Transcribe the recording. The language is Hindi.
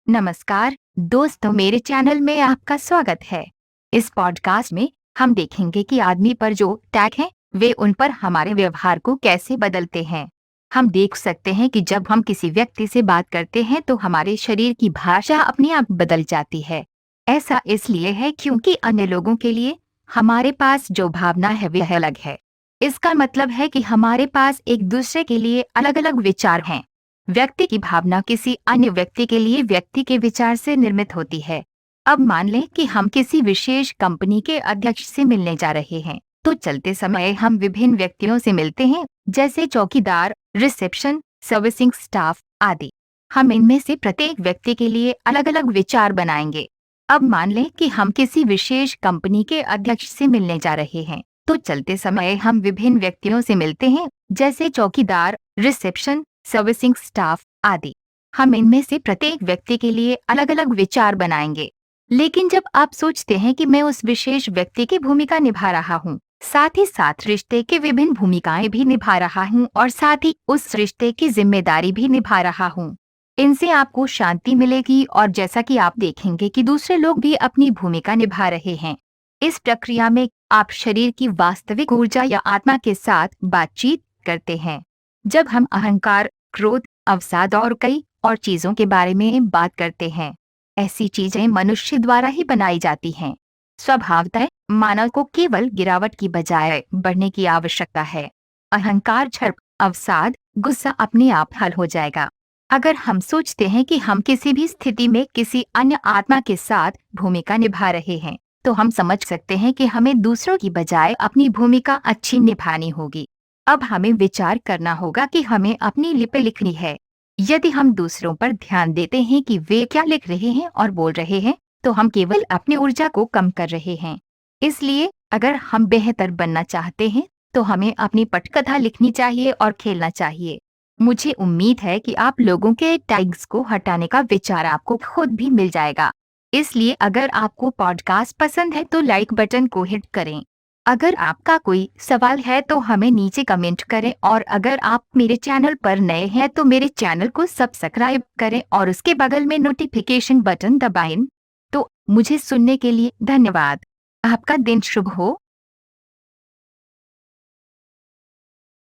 नमस्कार दोस्तों, मेरे चैनल में आपका स्वागत है। इस पॉडकास्ट में हम देखेंगे कि आदमी पर जो टैग हैं वे उन पर हमारे व्यवहार को कैसे बदलते हैं। हम देख सकते हैं कि जब हम किसी व्यक्ति से बात करते हैं तो हमारे शरीर की भाषा अपने आप बदल जाती है। ऐसा इसलिए है क्योंकि अन्य लोगों के लिए हमारे पास जो भावना है वह अलग है। इसका मतलब है कि हमारे पास एक दूसरे के लिए अलग अलग विचार हैं। व्यक्ति की भावना किसी अन्य व्यक्ति के लिए व्यक्ति के विचार से निर्मित होती है। अब मान लें कि हम किसी विशेष कंपनी के अध्यक्ष से मिलने जा रहे हैं, तो चलते समय हम विभिन्न व्यक्तियों से मिलते हैं, जैसे चौकीदार, रिसेप्शन, सर्विसिंग स्टाफ आदि। हम इनमें से प्रत्येक व्यक्ति के लिए अलग अलग विचार बनाएंगे। अब मान लें कि हम किसी विशेष कंपनी के अध्यक्ष से मिलने जा रहे हैं, तो चलते समय हम विभिन्न व्यक्तियों से मिलते हैं, जैसे चौकीदार, रिसेप्शन, सर्विसिंग स्टाफ आदि। हम इनमें से प्रत्येक व्यक्ति के लिए अलग अलग विचार बनाएंगे। लेकिन जब आप सोचते हैं कि मैं उस विशेष व्यक्ति की भूमिका निभा रहा हूँ, साथ ही साथ रिश्ते की विभिन्न भूमिकाएं भी निभा रहा हूँ और साथ ही उस रिश्ते की जिम्मेदारी भी निभा रहा हूँ, इनसे आपको शांति मिलेगी और जैसा कि आप देखेंगे कि दूसरे लोग भी अपनी भूमिका निभा रहे हैं। इस प्रक्रिया में आप शरीर की वास्तविक ऊर्जा या आत्मा के साथ बातचीत करते हैं। जब हम अहंकार, क्रोध, अवसाद और कई और चीजों के बारे में बात करते हैं, ऐसी चीजें मनुष्य द्वारा ही बनाई जाती हैं। स्वभावतः मानव को केवल गिरावट की बजाय बढ़ने की आवश्यकता है। अहंकार, झड़प, अवसाद, गुस्सा अपने आप हल हो जाएगा। अगर हम सोचते हैं कि हम किसी भी स्थिति में किसी अन्य आत्मा के साथ भूमिका निभा रहे हैं, तो हम समझ सकते हैं कि हमें दूसरों की बजाय अपनी भूमिका अच्छी निभानी होगी। अब हमें विचार करना होगा कि हमें अपनी लिपि लिखनी है। यदि हम दूसरों पर ध्यान देते हैं कि वे क्या लिख रहे हैं और बोल रहे हैं, तो हम केवल अपनी ऊर्जा को कम कर रहे हैं। इसलिए अगर हम बेहतर बनना चाहते हैं, तो हमें अपनी पटकथा लिखनी चाहिए और खेलना चाहिए। मुझे उम्मीद है कि आप लोगों के टैग्स को हटाने का विचार आपको खुद भी मिल जाएगा। इसलिए अगर आपको पॉडकास्ट पसंद है तो लाइक बटन को हिट करें। अगर आपका कोई सवाल है तो हमें नीचे कमेंट करें और अगर आप मेरे चैनल पर नए हैं तो मेरे चैनल को सब्सक्राइब करें और उसके बगल में नोटिफिकेशन बटन दबाएं। तो मुझे सुनने के लिए धन्यवाद। आपका दिन शुभ हो।